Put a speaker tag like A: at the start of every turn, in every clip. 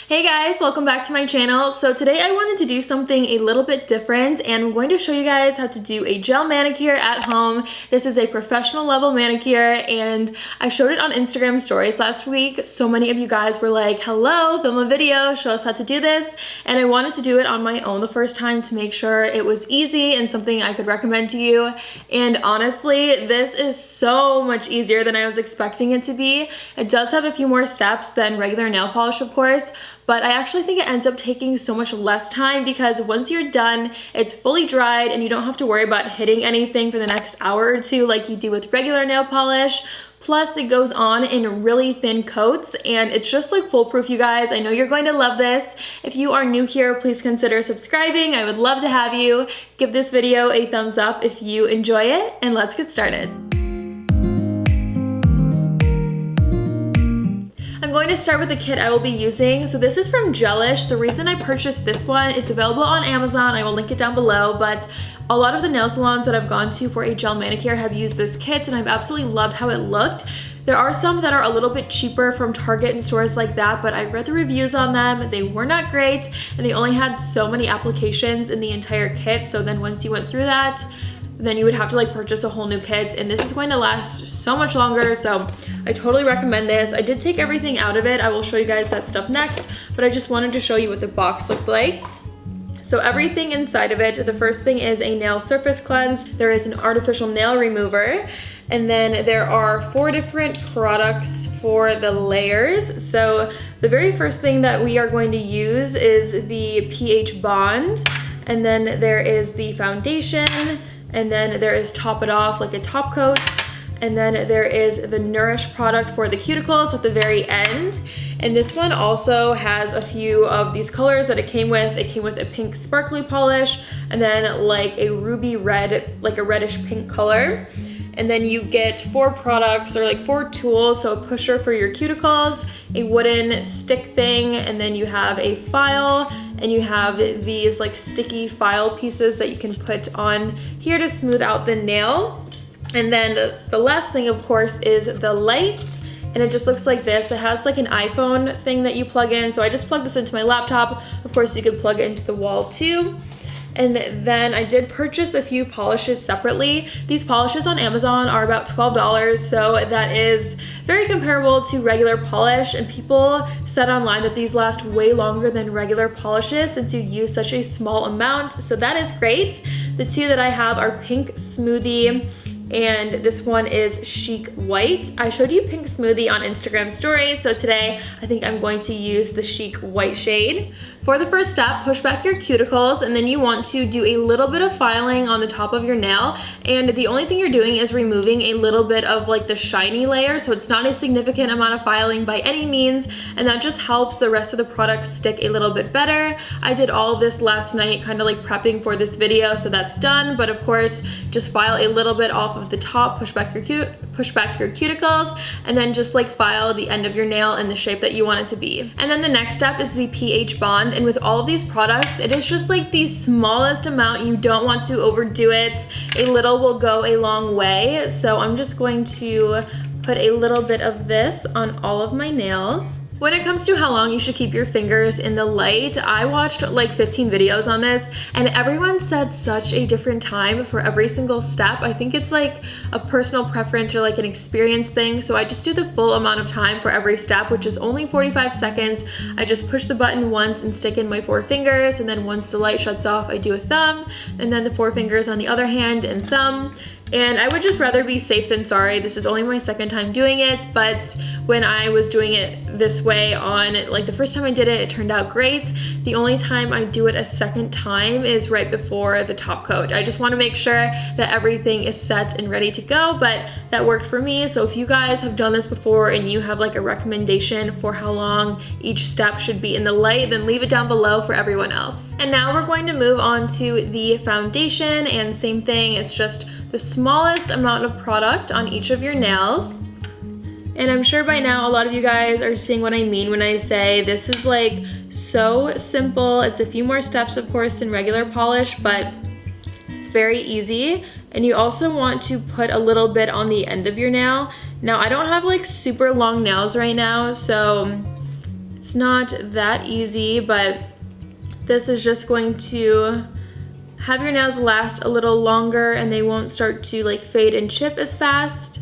A: Hey guys, welcome back to my channel. So today I wanted to do something a little bit different and I'm going to show you guys how to do a gel manicure at home. This is a professional level manicure and I showed it on Instagram stories last week. So many of you guys were like, hello, film a video, show us how to do this. And I wanted to do it on my own the first time to make sure it was easy and something I could recommend to you. And honestly, this is so much easier than I was expecting it to be. It does have a few more steps than regular nail polish, of course, but I actually think it ends up taking so much less time because once you're done, it's fully dried and you don't have to worry about hitting anything for the next hour or two like you do with regular nail polish. Plus it goes on in really thin coats and it's just like foolproof, you guys. I know you're going to love this. If you are new here, please consider subscribing. I would love to have you. Give this video a thumbs up if you enjoy it and let's get started. I'm going to start with the kit I will be using. So this is from Gelish. The reason I purchased this one, it's available on Amazon. I will link it down below, but a lot of the nail salons that I've gone to for a gel manicure have used this kit and I've absolutely loved how it looked. There are some that are a little bit cheaper from Target and stores like that, but I read the reviews on them. They were not great and they only had so many applications in the entire kit. So then once you went through that, then you would have to like purchase a whole new kit and this is going to last so much longer, so I totally recommend this. I did take everything out of it. I will show you guys that stuff next, but I just wanted to show you what the box looked like. So everything inside of it, the first thing is a nail surface cleanse. There is an artificial nail remover, and then there are 4 different products for the layers. So the very first thing that we are going to use is the pH bond, and then there is the foundation, and then there is Top It Off, like a top coat, and then there is the Nourish product for the cuticles at the very end. And this one also has a few of these colors that it came with. It came with a pink sparkly polish, and then like a ruby red, like a reddish pink color. And then you get 4 products, or like 4 tools, so a pusher for your cuticles, a wooden stick thing, and then you have a file, and you have these like sticky file pieces that you can put on here to smooth out the nail. And then the last thing, of course, is the light, and it just looks like this. It has like an iPhone thing that you plug in, so I just plugged this into my laptop. Of course, you could plug it into the wall too. And then I did purchase a few polishes separately. These polishes on Amazon are about $12, so that is very comparable to regular polish, and people said online that these last way longer than regular polishes since you use such a small amount, so that is great. The 2 that I have are Pink Smoothie, and this one is Chic White. I showed you Pink Smoothie on Instagram stories, so today I think I'm going to use the Chic White shade. For the first step, push back your cuticles, and then you want to do a little bit of filing on the top of your nail, and the only thing you're doing is removing a little bit of like the shiny layer, so it's not a significant amount of filing by any means, and that just helps the rest of the product stick a little bit better. I did all of this last night, kind of like prepping for this video, so that's done, but of course, just file a little bit off of the top, push back your cuticles, and then just like file the end of your nail in the shape that you want it to be. And then the next step is the pH bond, and with all of these products, it is just like the smallest amount. You don't want to overdo it. A little will go a long way, so I'm just going to put a little bit of this on all of my nails. When it comes to how long you should keep your fingers in the light, I watched like 15 videos on this and everyone said such a different time for every single step. I think it's like a personal preference or like an experience thing. So I just do the full amount of time for every step, which is only 45 seconds. I just push the button once and stick in my 4 fingers. And then once the light shuts off, I do a thumb, and then the 4 fingers on the other hand and thumb. And I would just rather be safe than sorry. This is only my 2nd time doing it, but when I was doing it this way on, like the first time I did it, it turned out great. The only time I do it a 2nd time is right before the top coat. I just want to make sure that everything is set and ready to go, but that worked for me. So if you guys have done this before and you have like a recommendation for how long each step should be in the light, then leave it down below for everyone else. And now we're going to move on to the foundation, and same thing, it's just the smallest amount of product on each of your nails. And I'm sure by now a lot of you guys are seeing what I mean when I say this is like so simple. It's a few more steps, of course, than regular polish, but it's very easy. And you also want to put a little bit on the end of your nail. Now, I don't have like super long nails right now, so It's not that easy, but this is just going to have your nails last a little longer and they won't start to like fade and chip as fast.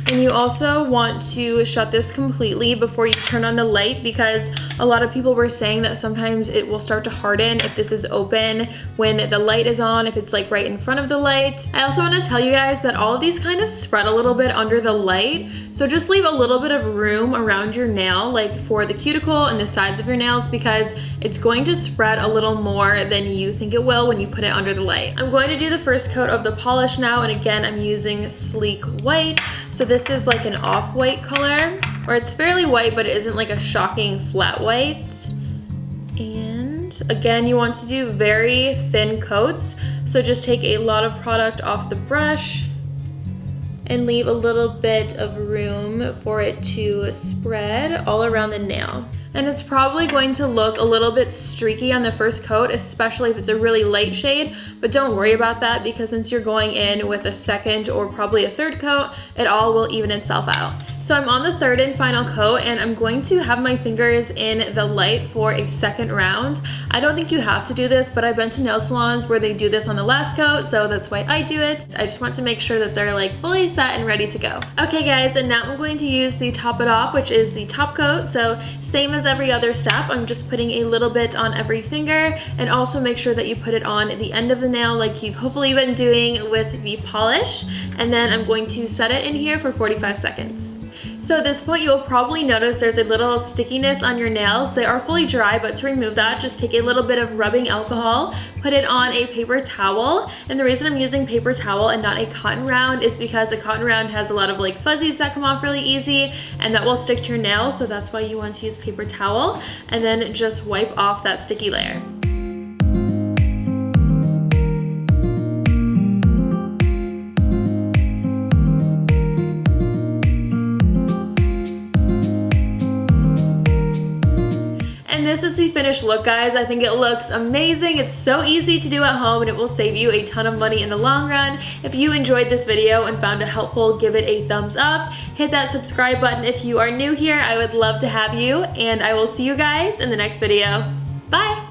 A: And you also want to shut this completely before you turn on the light, because a lot of people were saying that sometimes it will start to harden if this is open when the light is on, if it's like right in front of the light. I also want to tell you guys that all of these kind of spread a little bit under the light, so just leave a little bit of room around your nail, like for the cuticle and the sides of your nails, because it's going to spread a little more than you think it will when you put it under the light. I'm going to do the first coat of the polish now, and again, I'm using Sleek White. So this is like an off-white color, or it's fairly white, but it isn't like a shocking flat white. And again, you want to do very thin coats. So just take a lot of product off the brush and leave a little bit of room for it to spread all around the nail. And it's probably going to look a little bit streaky on the first coat, especially if it's a really light shade, but don't worry about that, because since you're going in with a second or probably a third coat, it all will even itself out. So I'm on the third and final coat, and I'm going to have my fingers in the light for a second round. I don't think you have to do this, but I've been to nail salons where they do this on the last coat, so that's why I do it. I just want to make sure that they're like fully set and ready to go. Okay guys, and now I'm going to use the Top It Off, which is the top coat. So same as every other step, I'm just putting a little bit on every finger, and also make sure that you put it on the end of the nail like you've hopefully been doing with the polish. And then I'm going to set it in here for 45 seconds. So at this point, you'll probably notice there's a little stickiness on your nails. They are fully dry, but to remove that, just take a little bit of rubbing alcohol, put it on a paper towel. And the reason I'm using paper towel and not a cotton round is because a cotton round has a lot of like fuzzies that come off really easy, and that will stick to your nails. So that's why you want to use paper towel, and then just wipe off that sticky layer. This is the finished look, guys. I think it looks amazing. It's so easy to do at home, and it will save you a ton of money in the long run. If you enjoyed this video and found it helpful, give it a thumbs up. Hit that subscribe button if you are new here. I would love to have you, and I will see you guys in the next video. Bye!